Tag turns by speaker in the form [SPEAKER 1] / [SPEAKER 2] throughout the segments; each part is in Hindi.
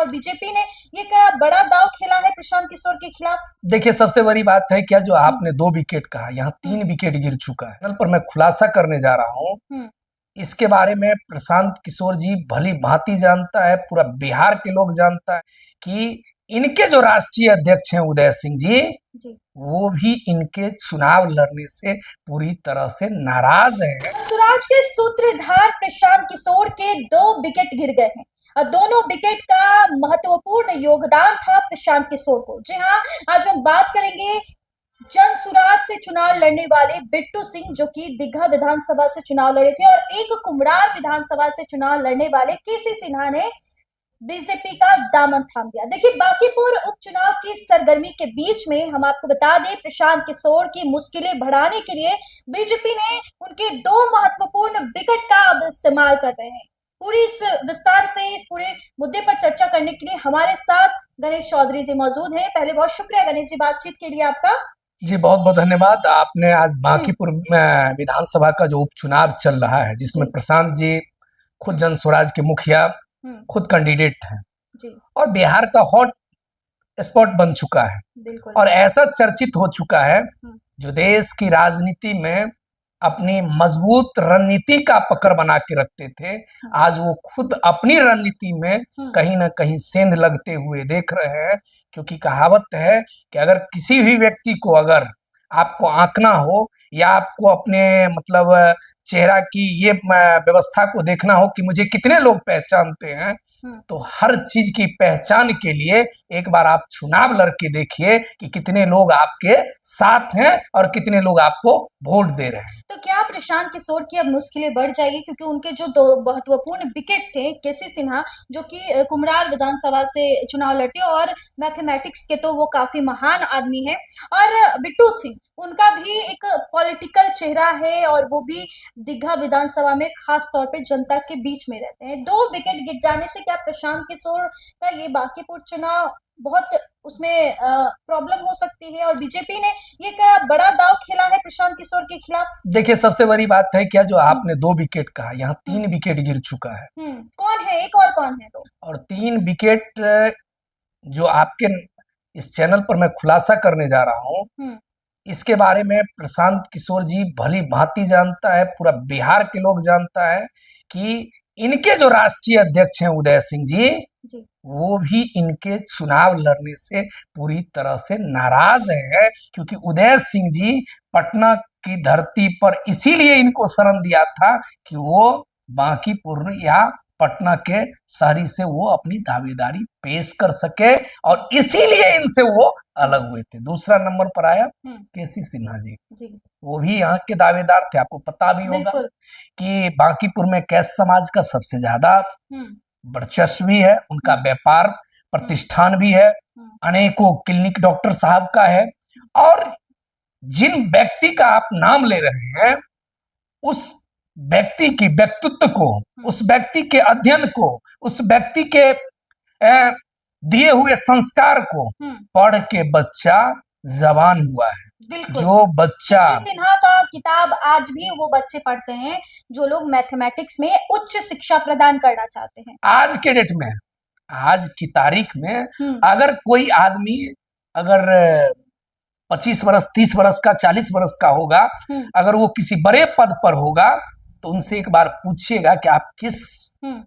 [SPEAKER 1] और बीजेपी ने ये क्या बड़ा दांव खेला है प्रशांत किशोर के खिलाफ?
[SPEAKER 2] देखिए, सबसे बड़ी बात है क्या, जो
[SPEAKER 1] हम्म,
[SPEAKER 2] आपने 2 विकेट कहा, यहाँ
[SPEAKER 1] हम्म,
[SPEAKER 2] 3 विकेट गिर चुका है। कल पर मैं खुलासा करने जा रहा हूँ।
[SPEAKER 1] हम्म,
[SPEAKER 2] इसके बारे में प्रशांत किशोर जी भली भांति जानता है, पूरा बिहार के लोग जानता है कि इनके जो राष्ट्रीय अध्यक्ष हैं उदय सिंह जी,
[SPEAKER 1] जी।
[SPEAKER 2] वो भी इनके चुनाव लड़ने से पूरी तरह से नाराज हैं।
[SPEAKER 1] स्वराज के सूत्रधार प्रशांत किशोर के 2 विकेट गिर गए हैं और दोनों विकेट का महत्वपूर्ण योगदान था प्रशांत किशोर को। जी हाँ, आज हम बात करेंगे जन सुराज से चुनाव लड़ने वाले बिट्टू सिंह, जो कि दीघा विधानसभा से चुनाव लड़े थे, और एक कुम्हरार विधानसभा से चुनाव लड़ने वाले केसी सिन्हा ने बीजेपी का दामन थाम दिया। देखिए, बांकीपुर उपचुनाव की सरगर्मी के बीच में हम आपको बता दें, प्रशांत किशोर की मुश्किलें बढ़ाने के लिए बीजेपी ने उनके 2 महत्वपूर्ण विकेट का अब इस्तेमाल कर रहे हैं। पूरी इस विस्तार से इस पूरे मुद्दे पर चर्चा करने के लिए हमारे साथ गणेश चौधरी जी मौजूद हैं। पहले बहुत शुक्रिया गणेश जी बातचीत के लिए आपका।
[SPEAKER 2] जी, बहुत बहुत धन्यवाद। आपने आज
[SPEAKER 1] हम्म,
[SPEAKER 2] बांकीपुर विधानसभा का जो उपचुनाव चल रहा है, जिसमें
[SPEAKER 1] जी।
[SPEAKER 2] प्रशांत जी खुद
[SPEAKER 1] हम्म,
[SPEAKER 2] जन स्वराज के मुखिया,
[SPEAKER 1] हम्म,
[SPEAKER 2] खुद कैंडिडेट हैं
[SPEAKER 1] जी।
[SPEAKER 2] और बिहार का हॉट स्पॉट बन चुका है
[SPEAKER 1] बिल्कुल।
[SPEAKER 2] और ऐसा चर्चित हो चुका है,
[SPEAKER 1] हम्म,
[SPEAKER 2] जो देश की राजनीति में अपनी मजबूत रणनीति का पकड़ बना के रखते थे,
[SPEAKER 1] हम्म,
[SPEAKER 2] आज वो खुद अपनी रणनीति में
[SPEAKER 1] हम्म,
[SPEAKER 2] कहीं ना कहीं सेंध लगते हुए देख रहे हैं। क्योंकि कहावत है कि अगर किसी भी व्यक्ति को अगर आपको आंकना हो या आपको अपने मतलब चेहरा की ये व्यवस्था को देखना हो कि मुझे कितने लोग पहचानते हैं,
[SPEAKER 1] हम्म।
[SPEAKER 2] तो हर चीज की पहचान के लिए एक बार आप चुनाव लड़के देखिए कि कितने लोग आपके साथ हैं और कितने लोग आपको वोट दे रहे हैं।
[SPEAKER 1] तो क्या प्रशांत किशोर की अब मुश्किलें बढ़ जाएगी, क्योंकि उनके जो 2 महत्वपूर्ण विकेट थे, केसी सिन्हा जो कि कुम्हरार विधानसभा से चुनाव लड़ते हैं और मैथमेटिक्स के तो वो काफी महान आदमी है, और बिट्टू सिंह उनका भी एक पॉलिटिकल चेहरा है और वो भी दीघा विधानसभा में खास तौर पे जनता के बीच में रहते हैं। 2 विकेट गिर जाने से क्या प्रशांत किशोर का ये बांकीपुर चुनाव बहुत उसमें प्रॉब्लम हो सकती है, और बीजेपी ने ये क्या बड़ा दांव खेला है प्रशांत किशोर के खिलाफ?
[SPEAKER 2] देखिए, सबसे बड़ी बात है क्या, जो
[SPEAKER 1] हम्म,
[SPEAKER 2] आपने 2 विकेट कहा, यहाँ
[SPEAKER 1] हम्म,
[SPEAKER 2] 3 विकेट गिर चुका है
[SPEAKER 1] कौन है एक और कौन है दो?
[SPEAKER 2] और 3 विकेट जो आपके इस चैनल पर मैं खुलासा करने जा रहा हूँ,
[SPEAKER 1] हम्म,
[SPEAKER 2] इसके बारे में प्रशांत किशोर जी भली भांति जानता है, पूरा बिहार के लोग जानता है कि इनके जो राष्ट्रीय अध्यक्ष हैं उदय सिंह जी,
[SPEAKER 1] जी।
[SPEAKER 2] वो भी इनके चुनाव लड़ने से पूरी तरह से नाराज है। क्योंकि उदय सिंह जी पटना की धरती पर इसीलिए इनको शरण दिया था कि वो बांकीपुर या पटना के शहरी से वो अपनी दावेदारी पेश कर सके और इसीलिए इनसे वो अलग हुए थे। दूसरा नंबर पर आया
[SPEAKER 1] हम्म,
[SPEAKER 2] केसी सिन्हा जी,
[SPEAKER 1] जी।
[SPEAKER 2] वो भी यहाँ के दावेदार थे। आपको पता भी होगा
[SPEAKER 1] बिल्कुल।
[SPEAKER 2] कि बांकीपुर में कैस समाज का सबसे ज्यादा
[SPEAKER 1] हम्म,
[SPEAKER 2] वर्चस्व भी है, उनका
[SPEAKER 1] हम्म,
[SPEAKER 2] व्यापार
[SPEAKER 1] हम्म,
[SPEAKER 2] प्रतिष्ठान भी है,
[SPEAKER 1] हम्म,
[SPEAKER 2] अनेकों क्लिनिक डॉक्टर साहब का है। और जिन व्यक्ति का आप नाम ले रहे हैं, उस व्यक्ति की व्यक्तित्व को,
[SPEAKER 1] हम्म,
[SPEAKER 2] उस व्यक्ति के अध्ययन को, उस व्यक्ति के दिए हुए संस्कार को
[SPEAKER 1] हम्म,
[SPEAKER 2] पढ़ के बच्चा जवान हुआ है।
[SPEAKER 1] बिल्कुल।
[SPEAKER 2] जो बच्चा
[SPEAKER 1] केसी सिन्हा का किताब आज भी वो बच्चे पढ़ते हैं जो लोग मैथमेटिक्स में उच्च शिक्षा प्रदान करना चाहते हैं।
[SPEAKER 2] आज के डेट में, आज की तारीख में,
[SPEAKER 1] हम्म,
[SPEAKER 2] अगर कोई आदमी अगर 25 वर्ष, 30 वर्ष का, 40 वर्ष का होगा,
[SPEAKER 1] हम्म,
[SPEAKER 2] अगर वो किसी बड़े पद पर होगा, तो उनसे एक बार पूछिएगा कि आप किस
[SPEAKER 1] हम्म,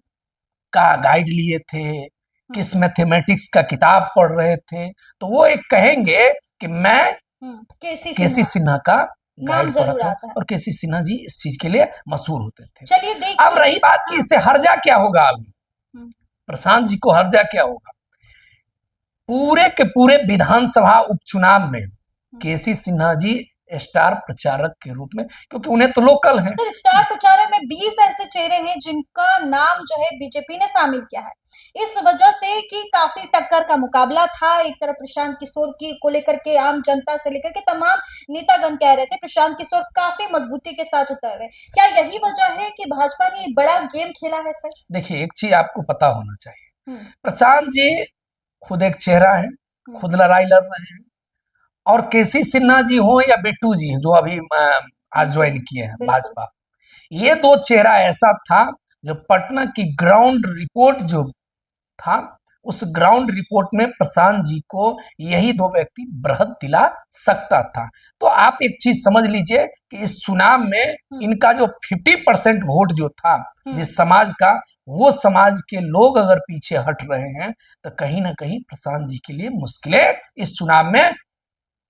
[SPEAKER 2] का गाइड लिए थे,
[SPEAKER 1] हम्म,
[SPEAKER 2] किस मैथमेटिक्स का किताब पढ़ रहे थे, तो वो एक कहेंगे कि मैं
[SPEAKER 1] केसी
[SPEAKER 2] केसी
[SPEAKER 1] सिन्हा
[SPEAKER 2] सिन्हा का
[SPEAKER 1] नाम
[SPEAKER 2] गाइड पढ़ा
[SPEAKER 1] जरूर
[SPEAKER 2] था।
[SPEAKER 1] आता है।
[SPEAKER 2] और केसी सिन्हा जी इस चीज के लिए मशहूर होते थे।
[SPEAKER 1] चलिए
[SPEAKER 2] अब
[SPEAKER 1] देखिए।
[SPEAKER 2] रही बात कि
[SPEAKER 1] हाँ।
[SPEAKER 2] इससे हर्जा क्या होगा, अभी
[SPEAKER 1] हम्म,
[SPEAKER 2] प्रशांत जी को हर्जा क्या होगा? पूरे के पूरे विधानसभा उपचुनाव में
[SPEAKER 1] हम्म।
[SPEAKER 2] केसी सिन्हा जी स्टार प्रचारक के रूप में, क्योंकि उन्हें तो लोकल है।
[SPEAKER 1] सर, स्टार प्रचारक में 20 ऐसे चेहरे हैं जिनका नाम जो है बीजेपी ने शामिल किया है, इस वजह से कि काफी टक्कर का मुकाबला था। एक तरफ प्रशांत किशोर की को लेकर के आम जनता से लेकर के तमाम नेतागण कह रहे थे प्रशांत किशोर काफी मजबूती के साथ उतर रहे। क्या यही वजह है कि भाजपा ने बड़ा गेम खेला है सर?
[SPEAKER 2] देखिए, एक चीज आपको पता होना चाहिए,
[SPEAKER 1] हम्म,
[SPEAKER 2] प्रशांत जी खुद एक चेहरा है,
[SPEAKER 1] हम्म,
[SPEAKER 2] खुद लड़ाई लड़ रहे हैं। और केसी सिन्हा जी हो या बिट्टू जी जो अभी आज
[SPEAKER 1] जी।
[SPEAKER 2] ज्वाइन किए हैं
[SPEAKER 1] बिल्कुल।
[SPEAKER 2] भाजपा, ये दो चेहरा ऐसा था जो पटना की ग्राउंड रिपोर्ट जो था उस ग्राउंड रिपोर्ट में प्रशांत जी को यही दो व्यक्ति बढ़त दिला सकता था। तो आप एक चीज समझ लीजिए कि इस चुनाव में इनका जो 50% वोट जो था जिस समाज का, वो समाज के लोग अगर पीछे हट रहे हैं तो कहीं ना कहीं प्रशांत जी के लिए मुश्किलें इस चुनाव में।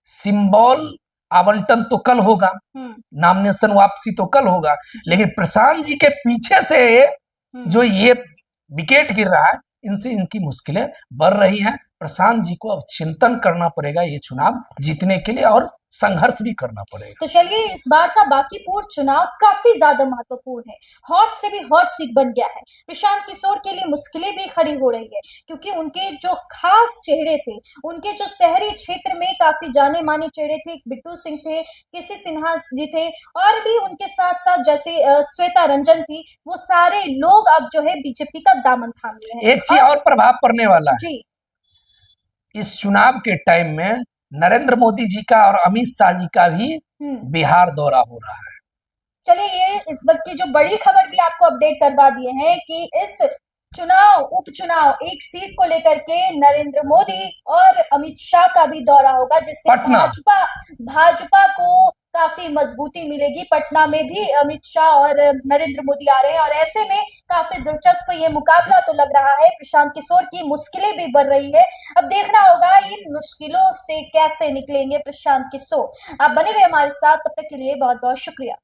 [SPEAKER 2] सिंबल आवंटन तो कल होगा, नॉमिनेशन वापसी तो कल होगा, लेकिन प्रशांत जी के पीछे से जो ये विकेट गिर रहा है, इनसे इनकी मुश्किलें बढ़ रही हैं। प्रशांत जी को अब चिंतन करना पड़ेगा ये चुनाव जीतने के लिए, और संघर्ष भी करना पड़ेगा।
[SPEAKER 1] तो चलिए, इस बार का बांकीपुर चुनाव काफी ज्यादा महत्वपूर्ण है, हॉट से भी हॉट सीट बन गया है। प्रशांत किशोर के लिए मुश्किलें भी खड़ी हो रही है, क्योंकि उनके जो खास चेहरे थे, उनके जो शहरी क्षेत्र में काफी जाने माने चेहरे थे, बिट्टू सिंह थे, केसी सिन्हा जी थे, और भी उनके साथ साथ जैसे श्वेता रंजन थी, वो सारे लोग अब जो है बीजेपी का दामन थाम लिए हैं।
[SPEAKER 2] एक चीज और प्रभाव पड़ने वाला है
[SPEAKER 1] जी,
[SPEAKER 2] इस चुनाव के टाइम में, नरेंद्र मोदी जी का और अमित शाह जी का भी बिहार दौरा हो रहा है।
[SPEAKER 1] चलिए, ये इस वक्त की जो बड़ी खबर भी आपको अपडेट करवा दिए हैं कि इस चुनाव उपचुनाव एक सीट को लेकर के नरेंद्र मोदी और अमित शाह का भी दौरा होगा, जिससे
[SPEAKER 2] पटना।
[SPEAKER 1] भाजपा को काफी मजबूती मिलेगी। पटना में भी अमित शाह और नरेंद्र मोदी आ रहे हैं, और ऐसे में काफी दिलचस्प ये मुकाबला तो लग रहा है। प्रशांत किशोर की मुश्किलें भी बढ़ रही है, अब देखना होगा इन मुश्किलों से कैसे निकलेंगे प्रशांत किशोर। आप बने रहे हमारे साथ, तब तक के लिए बहुत बहुत शुक्रिया।